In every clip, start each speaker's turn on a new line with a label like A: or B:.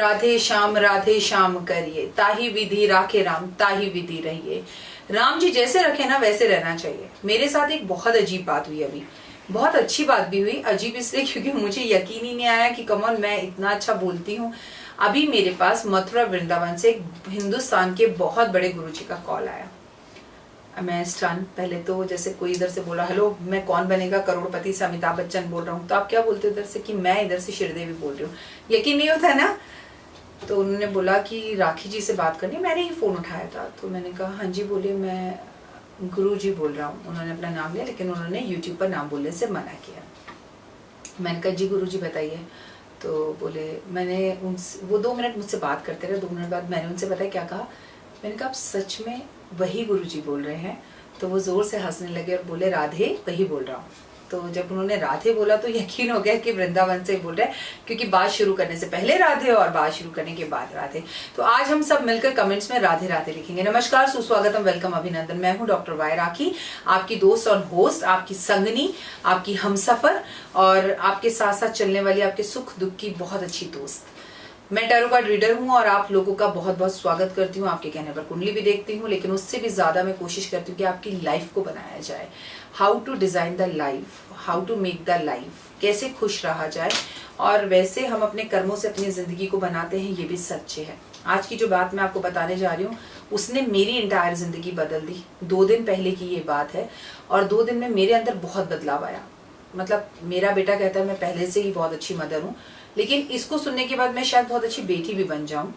A: राधे श्याम करिए, ताही विधि राखे राम, ताही विधि रहिए। राम जी जैसे रखे ना वैसे रहना चाहिए। मेरे साथ एक बहुत अजीब बात हुई अभी, बहुत अच्छी बात भी हुई। अजीब इसलिए क्योंकि मुझे यकीन ही नहीं आया कि कमल मैं इतना अच्छा बोलती हूँ। अभी मेरे पास मथुरा वृंदावन से हिंदुस्तान के बहुत बड़े गुरुजी का कॉल आया। मैं स्टन, पहले तो जैसे कोई इधर से बोला हेलो मैं कौन बनेगा करोड़पति से अमिताभ बच्चन बोल रहा हूँ, तो आप क्या बोलते हो इधर से कि मैं इधर से श्रीदेवी बोल रही हूँ। यकीन नहीं होता है ना। तो उन्होंने बोला कि राखी जी से बात करनी। मैंने ही फोन उठाया था, तो मैंने कहा हाँ जी बोलिए, मैं गुरु जी बोल रहा हूँ। उन्होंने अपना नाम लिया, लेकिन उन्होंने यूट्यूब पर नाम बोलने से मना किया। मैंने कहा जी गुरु जी बताइए। तो बोले, मैंने उनसे वो 2 मिनट मुझसे बात करते रहे। 2 मिनट बाद मैंने उनसे पता है क्या कहा, मैंने कहा आप सच में वही गुरुजी बोल रहे हैं? तो वो जोर से हंसने लगे और बोले राधे वही बोल रहा हूँ। तो जब उन्होंने राधे बोला तो यकीन हो गया कि वृंदावन से बोल रहे हैं, क्योंकि बात शुरू करने से पहले राधे और बात शुरू करने के बाद राधे। तो आज हम सब मिलकर कमेंट्स में राधे राधे लिखेंगे। नमस्कार, सुस्वागतम, वेलकम, अभिनंदन। मैं हूँ डॉक्टर वाई राखी, आपकी दोस्त और होस्ट, आपकी संगनी, आपकी हमसफर और आपके साथ साथ चलने वाली, आपके सुख दुख की बहुत अच्छी दोस्त। मैं टैरो कार्ड रीडर हूँ और आप लोगों का बहुत बहुत स्वागत करती हूँ। आपके कहने पर कुंडली भी देखती हूँ, लेकिन उससे भी ज्यादा मैं कोशिश करती हूँ कि आपकी लाइफ को बनाया जाए। How to design the life, how to make the life, कैसे खुश रहा जाए। और वैसे हम अपने कर्मों से अपनी जिंदगी को बनाते हैं, ये भी सच्चे है। आज की जो बात मैं आपको बताने जा रही हूँ उसने मेरी इंटायर जिंदगी बदल दी। 2 दिन पहले की ये बात है और 2 दिन में मेरे अंदर बहुत बदलाव आया। मतलब मेरा बेटा कहता है मैं पहले से ही बहुत अच्छी मदर हूँ, लेकिन इसको सुनने के बाद मैं शायद बहुत अच्छी बेटी भी बन जाऊं।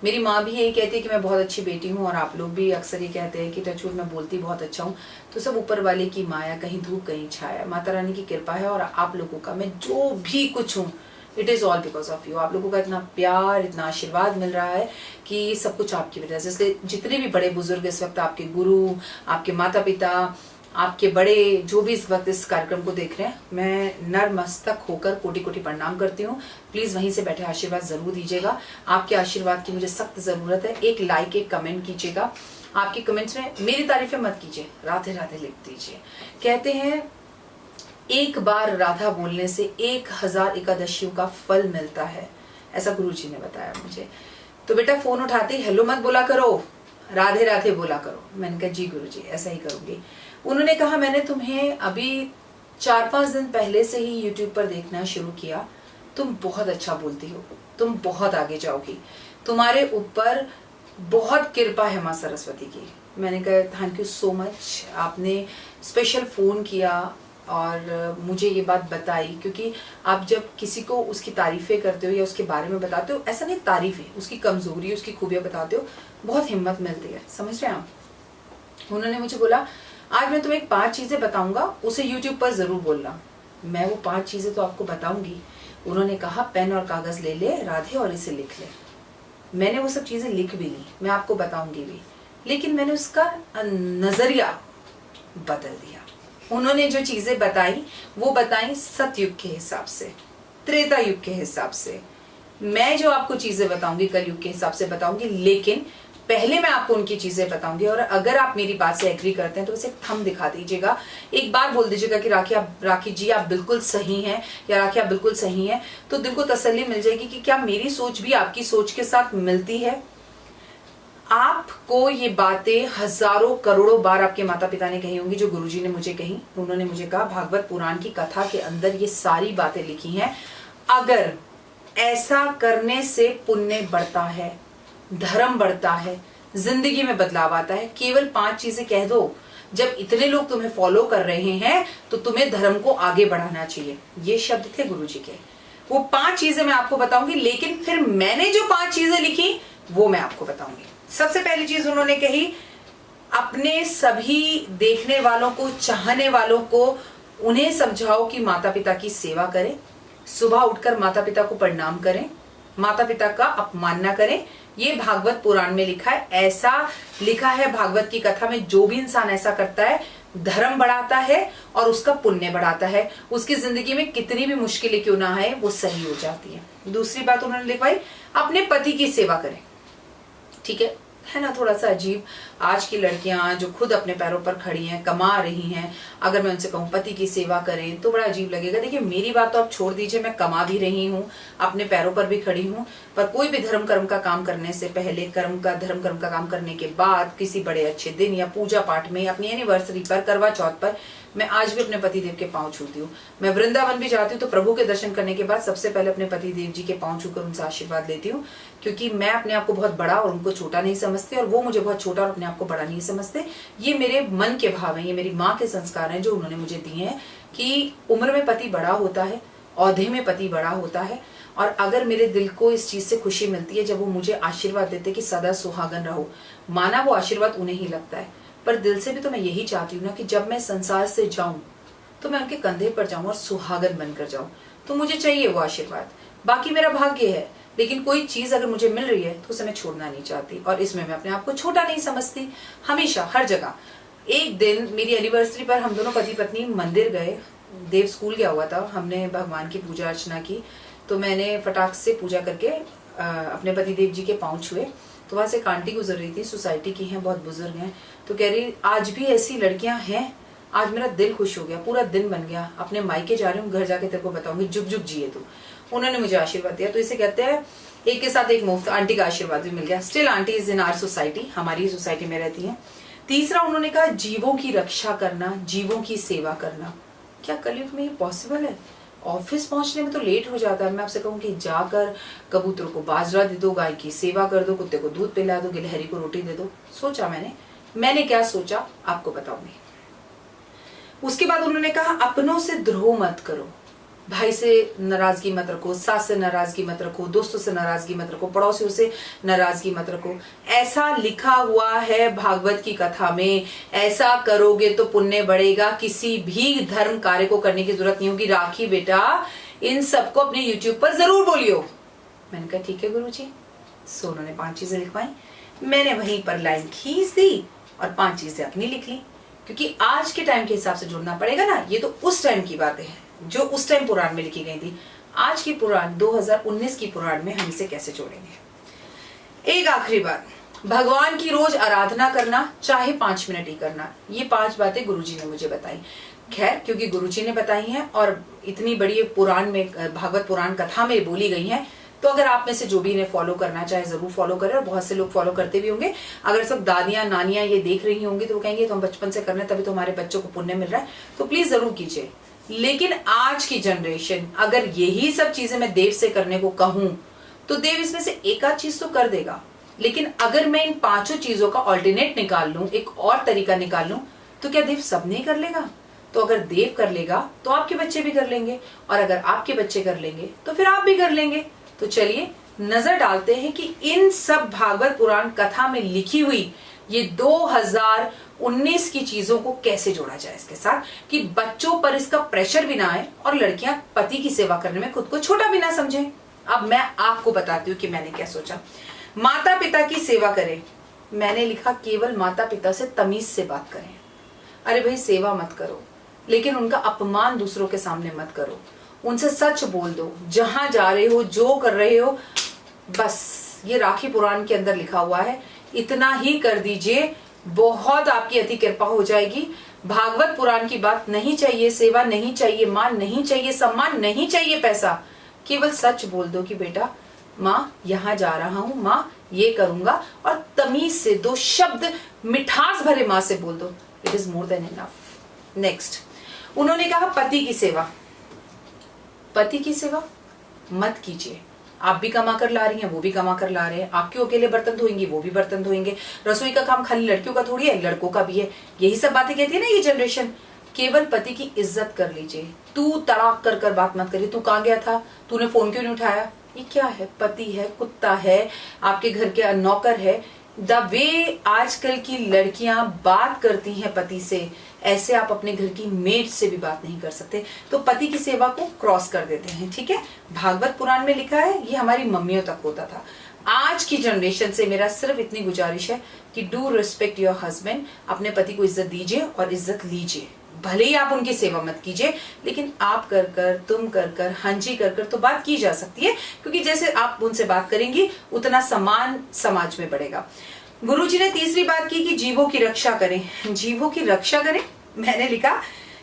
A: मेरी माँ भी यही कहती है कि मैं बहुत अच्छी बेटी हूँ, और आप लोग भी अक्सर ये कहते हैं कि टचवुड मैं बोलती बहुत अच्छा हूँ। तो सब ऊपर वाले की माया, कहीं धूप कहीं छाया, माता रानी की कृपा है। और आप लोगों का, मैं जो भी कुछ हूँ, it is all because of you. आप लोगों का इतना प्यार, इतना आशीर्वाद मिल रहा है कि सब कुछ आपकी वजह से। इसलिए जितने भी बड़े बुजुर्ग इस वक्त, आपके गुरु, आपके माता पिता, आपके बड़े जो भी इस वक्त इस कार्यक्रम को देख रहे हैं, मैं नरमस्तक होकर कोटि कोटि प्रणाम करती हूँ। प्लीज वहीं से बैठे आशीर्वाद जरूर दीजिएगा। आपके आशीर्वाद की मुझे सख्त जरूरत है। एक लाइक, एक कमेंट कीजिएगा। आपके कमेंट्स में मेरी तारीफें मत कीजिए, राधे राधे लिख दीजिए। कहते हैं एक बार राधा बोलने से 1000 एकादशियों का फल मिलता है, ऐसा गुरु जी ने बताया मुझे। तो बेटा फोन उठाते ही हेलो मत बोला करो, राधे राधे बोला करो। मैंने कहा जी गुरु जी ऐसा ही करूंगी। उन्होंने कहा मैंने तुम्हें अभी 4-5 दिन पहले से ही यूट्यूब पर देखना शुरू किया, तुम बहुत अच्छा बोलती हो, तुम बहुत आगे जाओगी, तुम्हारे ऊपर बहुत कृपा है माँ सरस्वती की। मैंने कहा थैंक यू सो मच, आपने स्पेशल फोन किया और मुझे ये बात बताई, क्योंकि आप जब किसी को उसकी तारीफें करते हो या उसके बारे में बताते हो, ऐसा नहीं तारीफ है, उसकी कमजोरी, उसकी खूबियां बताते हो, बहुत हिम्मत मिलती है, समझ रहे हैं आप। उन्होंने मुझे बोला आज मैं तुम्हें 5 चीजें बताऊंगा, उसे यूट्यूब पर जरूर बोलना। मैं वो 5 चीजें तो आपको बताऊंगी। उन्होंने कहा पेन और कागज ले ले राधे और इसे लिख ले। मैंने वो सब चीजें लिख भी ली, मैं आपको बताऊंगी भी, लेकिन मैंने उसका नजरिया बदल दिया। उन्होंने जो चीजें बताई वो बताई सतयुग के हिसाब से, त्रेता युग के हिसाब से। मैं जो आपको चीजें बताऊंगी कलयुग के हिसाब से बताऊंगी, लेकिन पहले मैं आपको उनकी चीजें बताऊंगी। और अगर आप मेरी बात से एग्री करते हैं तो उसे थंब दिखा दीजिएगा, एक बार बोल दीजिएगा कि राखी जी आप बिल्कुल सही हैं, या राखी आप बिल्कुल सही हैं, तो दिल को तसल्ली मिल जाएगी कि क्या मेरी सोच भी आपकी सोच के साथ मिलती है। आपको ये बातें हजारों करोड़ों बार आपके माता पिता ने कही होंगी, जो गुरुजी ने मुझे कही। उन्होंने मुझे कहा भागवत पुराण की कथा के अंदर ये सारी बातें लिखी हैं। अगर ऐसा करने से पुण्य बढ़ता है, धर्म बढ़ता है, जिंदगी में बदलाव आता है। केवल 5 चीजें कह दो, जब इतने लोग तुम्हें फॉलो कर रहे हैं तो तुम्हें धर्म को आगे बढ़ाना चाहिए। ये शब्द थे गुरुजी के। वो 5 चीजें मैं आपको बताऊंगी, लेकिन फिर मैंने जो 5 चीजें लिखी वो मैं आपको बताऊंगी। सबसे पहली चीज उन्होंने कही, अपने सभी देखने वालों को, चाहने वालों को, उन्हें समझाओ कि माता पिता की सेवा करें, सुबह उठकर माता पिता को प्रणाम करें, माता पिता का अपमान न करें। ये भागवत पुराण में लिखा है, ऐसा लिखा है भागवत की कथा में, जो भी इंसान ऐसा करता है धर्म बढ़ाता है और उसका पुण्य बढ़ाता है। उसकी जिंदगी में कितनी भी मुश्किलें क्यों ना आए वो सही हो जाती है। दूसरी बात उन्होंने लिखवाई, अपने पति की सेवा करें। ठीक है, है ना थोड़ा सा अजीब। आज की लड़कियां जो खुद अपने पैरों पर खड़ी हैं, कमा रही हैं, अगर मैं उनसे कहूँ पति की सेवा करें तो बड़ा अजीब लगेगा। देखिए मेरी बात तो आप छोड़ दीजिए, मैं कमा भी रही हूँ, अपने पैरों पर भी खड़ी हूँ, पर कोई भी धर्म कर्म का काम करने से पहले, धर्म कर्म का काम करने के बाद, किसी बड़े अच्छे दिन या पूजा पाठ में, अपनी एनिवर्सरी पर, करवा चौथ पर, मैं आज भी अपने पति देव के पांव छूती हूँ। मैं वृंदावन भी जाती हूँ तो प्रभु के दर्शन करने के बाद सबसे पहले अपने पति देव जी के पांव छूकर उनसे आशीर्वाद लेती हूँ, क्योंकि मैं अपने आप को बहुत बड़ा और उनको छोटा नहीं समझती, और वो मुझे बहुत छोटा और अपने आप को बड़ा नहीं समझते। ये मेरे मन के भाव हैं, ये मेरी माँ के संस्कार हैं जो उन्होंने मुझे दिए हैं कि उम्र में पति बड़ा होता है, औहदे में पति बड़ा होता है। और अगर मेरे दिल को इस चीज से खुशी मिलती है जब वो मुझे आशीर्वाद देते कि सदा सुहागन रहो, माना वो आशीर्वाद उन्हें ही लगता है, पर दिल से भी तो मैं यही चाहती हूँ ना कि जब मैं संसार से जाऊं तो मैं उनके कंधे पर जाऊं और सुहागन बनकर जाऊं। तो मुझे चाहिए वो आशीर्वाद, बाकी मेरा भाग्य है, लेकिन कोई चीज अगर मुझे मिल रही है तो उसे मैं छोड़ना नहीं चाहती, और इसमें मैं अपने आप को छोटा नहीं समझती। हमेशा हर जगह। एक दिन मेरी एनिवर्सरी पर हम दोनों पति पत्नी मंदिर गए, देव स्कूल गया हुआ था, हमने भगवान की पूजा अर्चना की, तो मैंने फटाक से पूजा करके अपने पति देव जी के पांव छुए। तो वहां से एक आंटी गुजर रही थी, सोसाइटी की हैं, बहुत बुजुर्ग हैं, तो कह रही आज भी ऐसी लड़कियां हैं। आज मेरा दिल खुश हो गया, पूरा दिन बन गया, अपने मायके जा रही हूँ, घर जाके तेरे को बताऊंगी, जुग जुग जिए तू। उन्होंने मुझे आशीर्वाद दिया। तो इसे कहते हैं एक के साथ एक मुफ्त। आंटी का आशीर्वाद भी मिल गया। Still aunty is in our society, हमारी सोसाइटी में रहती है। तीसरा उन्होंने कहा जीवों की रक्षा करना, जीवों की सेवा करना। क्या कलयुग में ये पॉसिबल है? ऑफिस पहुंचने में तो लेट हो जाता है, मैं आपसे कहूँ कि जाकर कबूतरों को बाजरा दे दो, गाय की सेवा कर दो, कुत्ते को दूध पिला दो, गिलहरी को रोटी दे दो। सोचा मैंने क्या सोचा आपको बताऊंगी। उसके बाद उन्होंने कहा अपनों से द्रोह मत करो, भाई से नाराजगी मत रखो, सास से नाराजगी मत रखो, दोस्तों से नाराजगी मत रखो, पड़ोसियों से नाराजगी मत रखो। ऐसा लिखा हुआ है भागवत की कथा में, ऐसा करोगे तो पुण्य बढ़ेगा, किसी भी धर्म कार्य को करने की जरूरत नहीं होगी। राखी बेटा इन सबको अपने यूट्यूब पर जरूर बोलियो। मैंने कहा ठीक है गुरुजी। सो उन्होंने 5 चीजें लिखवाई, मैंने वहीं पर लाइन खींच दी और 5 चीजें अपनी लिख ली, क्योंकि आज के टाइम के हिसाब से जोड़ना पड़ेगा ना। ये तो उस टाइम की बातें हैं जो उस टाइम पुराण में लिखी गई थी। आज की पुराण 2019 की पुराण में हम इसे कैसे जोड़ेंगे। एक आखिरी बात, भगवान की रोज आराधना करना, चाहे 5 मिनट ही करना। ये 5 बातें गुरुजी ने मुझे बताई। खैर क्योंकि गुरुजी ने बताई हैं और इतनी बड़ी पुराण में, भागवत पुराण कथा में बोली गई है, तो अगर आप में से जो भी इन्हें फॉलो करना चाहे जरूर फॉलो करें, और बहुत से लोग फॉलो करते भी होंगे। अगर सब दादियां नानियां ये देख रही होंगी तो वो कहेंगे तो हम बचपन से कर रहे हैं, तभी तो हमारे बच्चों को पुण्य मिल रहा है, तो प्लीज जरूर कीजिए। लेकिन आज की जनरेशन अगर यही सब चीजें मैं देव से करने को कहूं तो देव इसमें से एक आध चीज तो कर देगा, लेकिन अगर मैं इन 5 चीजों का ऑल्टरनेट निकाल लूं, एक और तरीका निकाल लूं, तो क्या देव सब नहीं कर लेगा? तो अगर देव कर लेगा तो आपके बच्चे भी कर लेंगे, और अगर आपके बच्चे कर लेंगे तो फिर आप भी कर लेंगे। तो चलिए नजर डालते हैं कि इन सब भागवत पुराण कथा में लिखी हुई ये 2019 की चीजों को कैसे जोड़ा जाए इसके साथ, कि बच्चों पर इसका प्रेशर भी ना आए और लड़कियां पति की सेवा करने में खुद को छोटा भी ना समझें। अब मैं आपको बताती हूँ कि मैंने क्या सोचा। माता पिता की सेवा करें, मैंने लिखा केवल माता पिता से तमीज से बात करें। अरे भाई सेवा मत करो, लेकिन उनका अपमान दूसरों के सामने मत करो, उनसे सच बोल दो। जहां जा रहे हो, जो कर रहे हो, बस ये राखी पुराण के अंदर लिखा हुआ है, इतना ही कर दीजिए, बहुत आपकी अति कृपा हो जाएगी। भागवत पुराण की बात नहीं चाहिए, सेवा नहीं चाहिए, मान नहीं चाहिए, सम्मान नहीं चाहिए, पैसा। केवल सच बोल दो कि बेटा माँ यहाँ जा रहा हूं, माँ ये करूंगा, और तमीज से 2 शब्द मिठास भरे माँ से बोल दो, it is more than enough. Next उन्होंने कहा पति की सेवा। पति की सेवा मत कीजिए। आप भी कमा कर ला रही हैं, वो भी कमा कर ला रहे हैं, आप क्यों अकेले बर्तन धोएंगी, वो भी बर्तन धोएंगे। रसोई का काम खाली लड़कियों का थोड़ी है, लड़कों का भी है। यही सब बातें कहती है ना ये जनरेशन। केवल पति की इज्जत कर लीजिए। तू तड़ाक कर कर बात मत करिए, तू कहाँ गया था, तूने फोन क्यों नहीं उठाया। ये क्या है? पति है, कुत्ता है, आपके घर के नौकर है। द वे आजकल की लड़कियां बात करती हैं पति से, ऐसे आप अपने घर की मेड से भी बात नहीं कर सकते। तो पति की सेवा को क्रॉस कर देते हैं, ठीक है। भागवत पुराण में लिखा है, ये हमारी मम्मियों तक होता था। आज की जनरेशन से मेरा सिर्फ इतनी गुजारिश है कि डू रिस्पेक्ट योर हस्बैंड। अपने पति को इज्जत दीजिए और इज्जत लीजिए। भले ही आप उनकी सेवा मत कीजिए, लेकिन आप कर कर, तुम कर कर, हांजी कर कर तो बात की जा सकती है, क्योंकि जैसे आप उनसे बात करेंगी उतना सम्मान समाज में बढ़ेगा। गुरुजी ने तीसरी बात की कि जीवों की रक्षा करें। जीवों की रक्षा करें, मैंने लिखा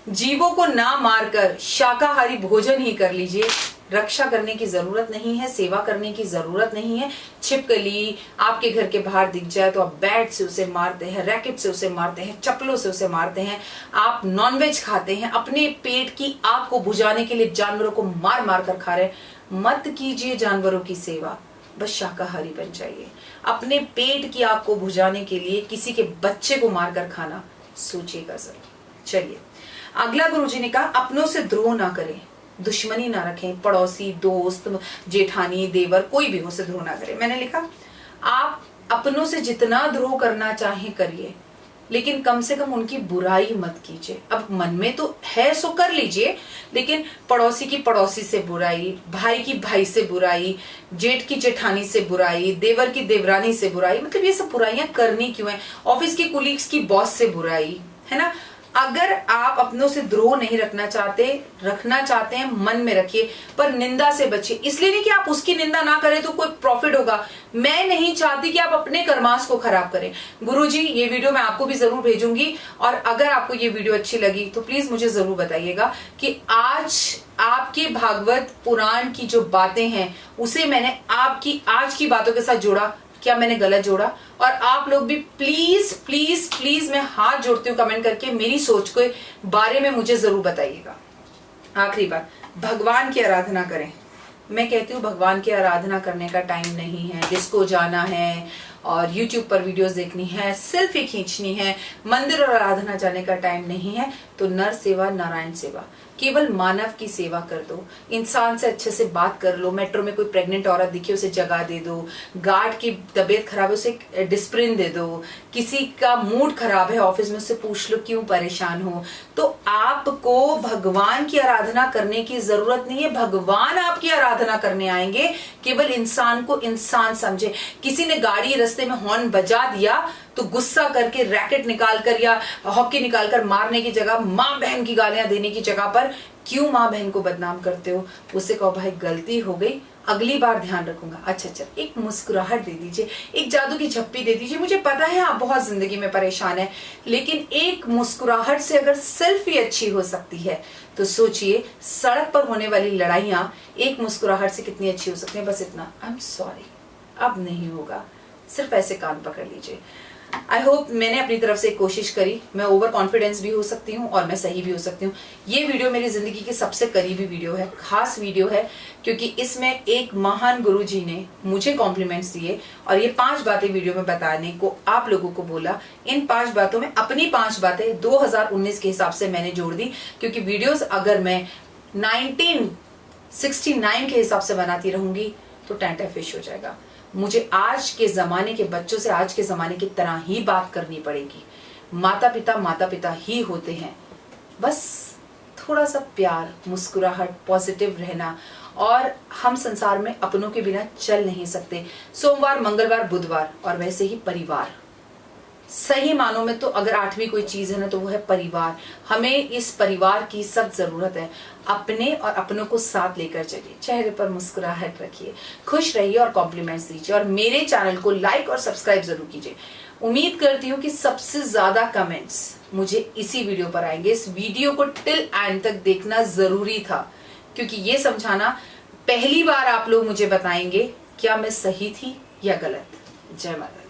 A: जीवों को ना मारकर शाकाहारी भोजन ही कर लीजिए। रक्षा करने की जरूरत नहीं है, सेवा करने की जरूरत नहीं है। छिपकली आपके घर के बाहर दिख जाए तो आप बैट से उसे मारते हैं, रैकेट से उसे मारते हैं, चप्पलों से उसे मारते हैं। आप नॉनवेज खाते हैं, अपने पेट की आग को बुझाने के लिए जानवरों को मार मार कर खा रहे हैं। मत कीजिए जानवरों की सेवा, बस शाकाहारी बन जाइए। अपने पेट की आग को बुझाने के लिए किसी के बच्चे को मारकर खाना सोचिएगा जरूर। चलिए, अगला गुरुजी ने कहा अपनों से द्रोह ना करें, दुश्मनी ना रखें। पड़ोसी, दोस्त, जेठानी, देवर, कोई भी हो से द्रोह ना करें। मैंने लिखा आप अपनों से जितना द्रोह करना चाहें करिए, लेकिन कम से कम उनकी बुराई मत कीजिए। अब मन में तो है सो कर लीजिए, लेकिन पड़ोसी की पड़ोसी से बुराई, भाई की भाई से बुराई, जेठ की जेठानी से बुराई, देवर की देवरानी से बुराई, मतलब ये सब बुराइयां करनी क्यों है? ऑफिस की कुलीग्स की बॉस से बुराई, है ना? अगर आप अपनों से द्रोह नहीं रखना चाहते हैं मन में रखिए, पर निंदा से बचिए। इसलिए नहीं कि आप उसकी निंदा ना करें तो कोई प्रॉफिट होगा। मैं नहीं चाहती कि आप अपने कर्मास को खराब करें। गुरुजी, ये वीडियो मैं आपको भी जरूर भेजूंगी, और अगर आपको ये वीडियो अच्छी लगी तो प्लीज मुझे जरूर बताइएगा कि आज आपके भागवत पुराण की जो बातें हैं उसे मैंने आपकी आज की बातों के साथ जोड़ा, क्या मैंने गलत जोड़ा? और आप लोग भी प्लीज प्लीज प्लीज, मैं हाथ जोड़ती हूँ, कमेंट करके मेरी सोच के बारे में मुझे जरूर बताइएगा। आखिरी बात, भगवान की आराधना करें। मैं कहती हूँ भगवान की आराधना करने का टाइम नहीं है, डिस्को जाना है और YouTube पर वीडियोस देखनी है, सेल्फी खींचनी है, मंदिर और आराधना जाने का टाइम नहीं है। तो नर सेवा नारायण सेवा, केवल मानव की सेवा कर दो। इंसान से अच्छे से बात कर लो। मेट्रो में कोई प्रेग्नेंट औरत दिखे उसे जगह दे दो। गार्ड की तबीयत खराब है उसे डिस्प्रिन दे दो। किसी का मूड खराब है ऑफिस में, उससे पूछ लो क्यों परेशान हो। तो आपको भगवान की आराधना करने की जरूरत नहीं है, भगवान आपकी आराधना करने आएंगे। केवल इंसान को इंसान समझे। किसी ने गाड़ी रास्ते में हॉर्न बजा दिया तो गुस्सा करके रैकेट निकालकर या हॉकी निकालकर मारने की जगह, माँ बहन की गालियां देने की जगह पर क्यों माँ बहन को बदनाम करते हो? उससे कहो भाई गलती हो गई, अगली बार ध्यान रखूंगा। अच्छा, एक मुस्कुराहट दे दीजिए, एक जादू की झप्पी दे दीजिए। मुझे पता है आप बहुत जिंदगी में परेशान है, लेकिन एक मुस्कुराहट से अगर सेल्फी अच्छी हो सकती है तो सोचिए सड़क पर होने वाली लड़ाइयां एक मुस्कुराहट से कितनी अच्छी हो सकती है। बस इतना, आई एम सॉरी, अब नहीं होगा, सिर्फ ऐसे कान पकड़ लीजिए। आई होप मैंने अपनी तरफ से कोशिश करी। मैं ओवर कॉन्फिडेंस भी हो सकती हूँ और मैं सही भी हो सकती हूँ। ये वीडियो मेरी जिंदगी की सबसे करीबी वीडियो है, खास वीडियो है, क्योंकि इसमें एक महान गुरुजी ने मुझे कॉम्प्लीमेंट्स दिए और ये 5 बातें वीडियो में बताने को आप लोगों को बोला। इन 5 बातों में अपनी 5 बातें 2019 के हिसाब से मैंने जोड़ दी, क्योंकि वीडियोस अगर मैं 1969 के हिसाब से बनाती रहूंगी तो टैंटा फिश हो जाएगा। मुझे आज के जमाने के बच्चों से आज के जमाने की तरह ही बात करनी पड़ेगी। माता पिता ही होते हैं। बस थोड़ा सा प्यार, मुस्कुराहट, पॉजिटिव रहना, और हम संसार में अपनों के बिना चल नहीं सकते। सोमवार, मंगलवार, बुधवार, और वैसे ही परिवार। सही मानों में तो अगर 8वीं कोई चीज है ना तो वो है परिवार। हमें इस परिवार की सख्त जरूरत है। अपने और अपनों को साथ लेकर चलिए, चेहरे पर मुस्कुराहट रखिए, खुश रहिए और कॉम्प्लीमेंट्स दीजिए, और मेरे चैनल को लाइक और सब्सक्राइब जरूर कीजिए। उम्मीद करती हूँ कि सबसे ज्यादा कमेंट्स मुझे इसी वीडियो पर आएंगे। इस वीडियो को टिल एंड तक देखना जरूरी था, क्योंकि ये समझाना पहली बार आप लोग मुझे बताएंगे क्या मैं सही थी या गलत। जय माता।